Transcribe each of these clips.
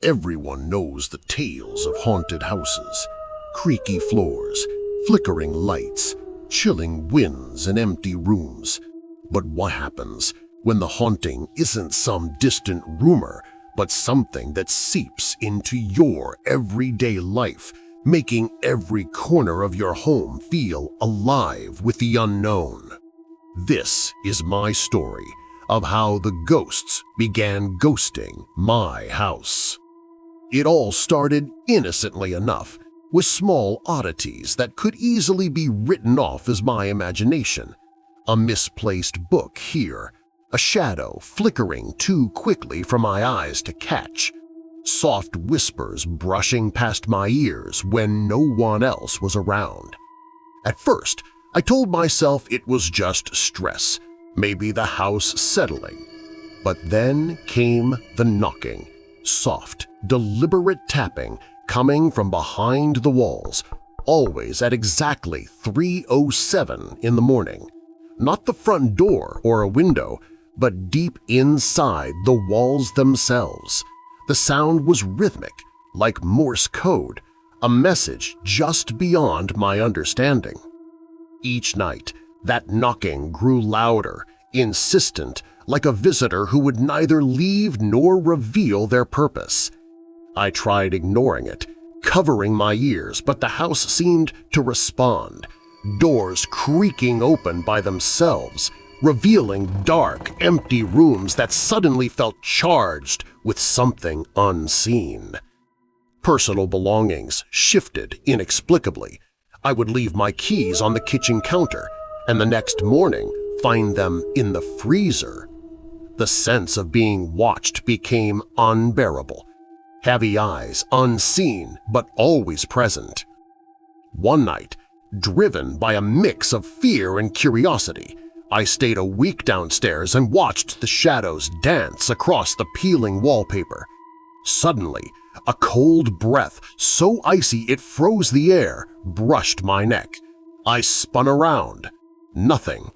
Everyone knows the tales of haunted houses, creaky floors, flickering lights, chilling winds and empty rooms. But what happens when the haunting isn't some distant rumor, but something that seeps into your everyday life, making every corner of your home feel alive with the unknown? This is my story of how the ghosts began ghosting my house. It all started innocently enough, with small oddities that could easily be written off as my imagination. A misplaced book here, a shadow flickering too quickly for my eyes to catch, soft whispers brushing past my ears when no one else was around. At first, I told myself it was just stress, maybe the house settling. But then came the knocking, soft, deliberate tapping coming from behind the walls, always at exactly 3:07 in the morning. Not the front door or a window, but deep inside the walls themselves. The sound was rhythmic, like Morse code, a message just beyond my understanding. Each night, that knocking grew louder, insistent, like a visitor who would neither leave nor reveal their purpose. I tried ignoring it, covering my ears, but the house seemed to respond, doors creaking open by themselves, revealing dark, empty rooms that suddenly felt charged with something unseen. Personal belongings shifted inexplicably. I would leave my keys on the kitchen counter, and the next morning find them in the freezer. The sense of being watched became unbearable. Heavy eyes, unseen but always present. One night, driven by a mix of fear and curiosity, I stayed a week downstairs and watched the shadows dance across the peeling wallpaper. Suddenly, a cold breath, so icy it froze the air, brushed my neck. I spun around. Nothing,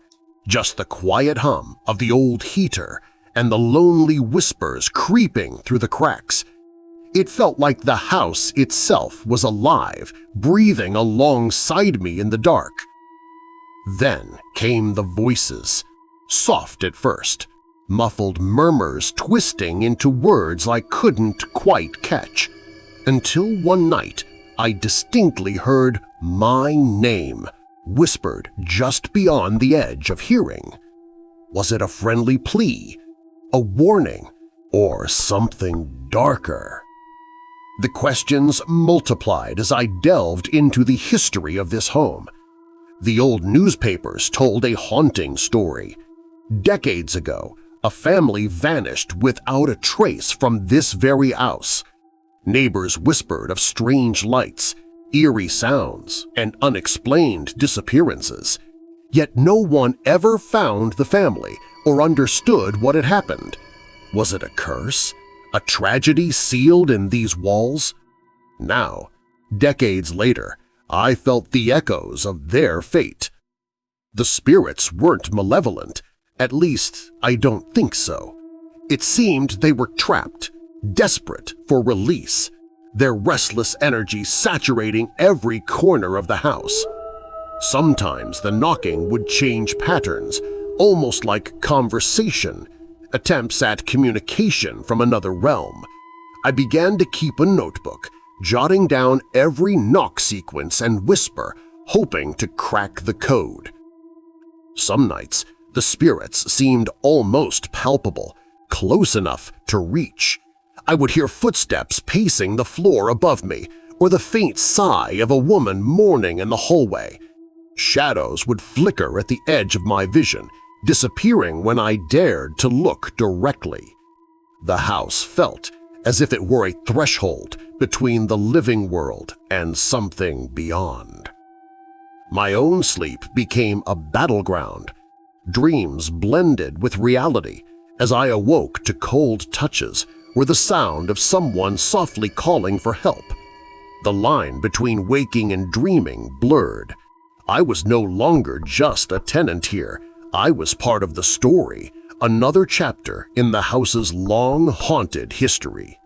just the quiet hum of the old heater and the lonely whispers creeping through the cracks. It felt like the house itself was alive, breathing alongside me in the dark. Then came the voices, soft at first, muffled murmurs twisting into words I couldn't quite catch, until one night I distinctly heard my name whispered just beyond the edge of hearing. Was it a friendly plea, a warning, or something darker? The questions multiplied as I delved into the history of this home. The old newspapers told a haunting story. Decades ago, a family vanished without a trace from this very house. Neighbors whispered of strange lights, eerie sounds, and unexplained disappearances. Yet no one ever found the family or understood what had happened. Was it a curse? A tragedy sealed in these walls? Now, decades later, I felt the echoes of their fate. The spirits weren't malevolent, at least I don't think so. It seemed they were trapped, desperate for release, their restless energy saturating every corner of the house. Sometimes the knocking would change patterns, almost like conversation, attempts at communication from another realm. I began to keep a notebook, jotting down every knock sequence and whisper, hoping to crack the code. Some nights, the spirits seemed almost palpable, close enough to reach. I would hear footsteps pacing the floor above me, or the faint sigh of a woman mourning in the hallway. Shadows would flicker at the edge of my vision, disappearing when I dared to look directly. The house felt as if it were a threshold between the living world and something beyond. My own sleep became a battleground. Dreams blended with reality as I awoke to cold touches or the sound of someone softly calling for help. The line between waking and dreaming blurred. I was no longer just a tenant here. I was part of the story, another chapter in the house's long haunted history.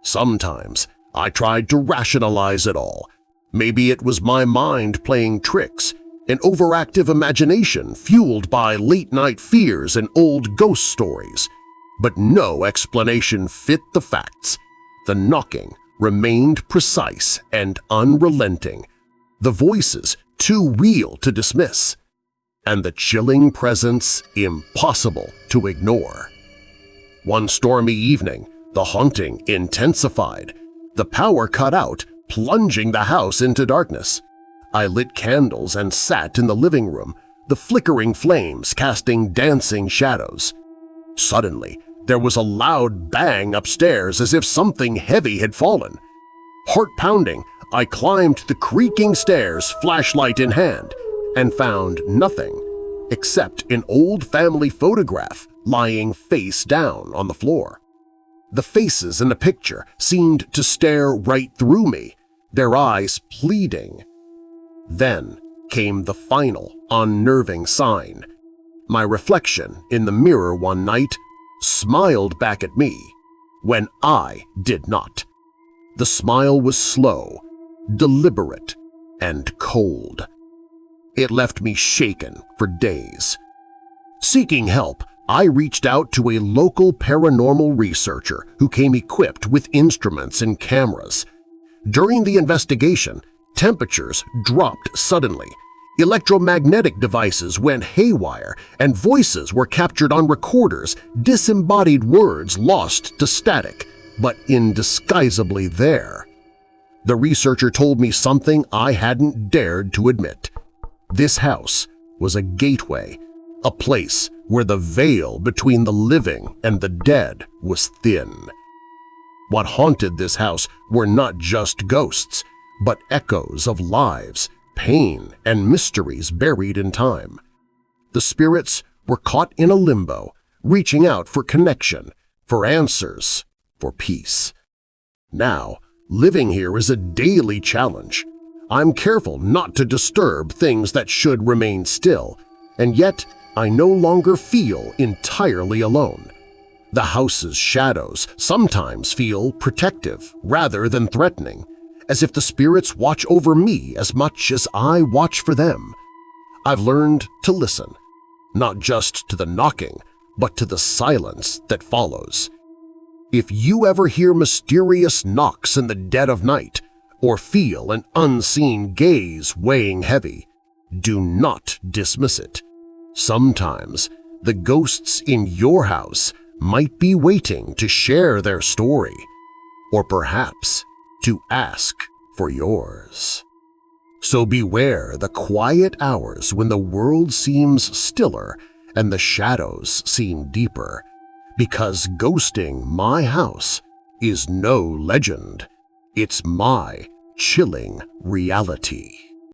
Sometimes I tried to rationalize it all. Maybe it was my mind playing tricks, an overactive imagination fueled by late-night fears and old ghost stories. But no explanation fit the facts. The knocking remained precise and unrelenting, the voices too real to dismiss, and the chilling presence impossible to ignore. One stormy evening, the haunting intensified. The power cut out, plunging the house into darkness. I lit candles and sat in the living room, the flickering flames casting dancing shadows. Suddenly, there was a loud bang upstairs as if something heavy had fallen. Heart-pounding, I climbed the creaking stairs, flashlight in hand, and found nothing except an old family photograph lying face down on the floor. The faces in the picture seemed to stare right through me, their eyes pleading. Then came the final, unnerving sign. My reflection in the mirror one night smiled back at me when I did not. The smile was slow, deliberate, and cold. It left me shaken for days. Seeking help, I reached out to a local paranormal researcher who came equipped with instruments and cameras. During the investigation, temperatures dropped suddenly, electromagnetic devices went haywire, and voices were captured on recorders, disembodied words lost to static, but indisguisably there. The researcher told me something I hadn't dared to admit. This house was a gateway, a place where the veil between the living and the dead was thin. What haunted this house were not just ghosts, but echoes of lives, pain, and mysteries buried in time. The spirits were caught in a limbo, reaching out for connection, for answers, for peace. Now, living here is a daily challenge. I'm careful not to disturb things that should remain still, and yet I no longer feel entirely alone. The house's shadows sometimes feel protective rather than threatening, as if the spirits watch over me as much as I watch for them. I've learned to listen, not just to the knocking, but to the silence that follows. If you ever hear mysterious knocks in the dead of night or feel an unseen gaze weighing heavy, do not dismiss it. Sometimes the ghosts in your house might be waiting to share their story, or perhaps to ask for yours. So beware the quiet hours when the world seems stiller and the shadows seem deeper, because ghosting my house is no legend. It's my chilling reality.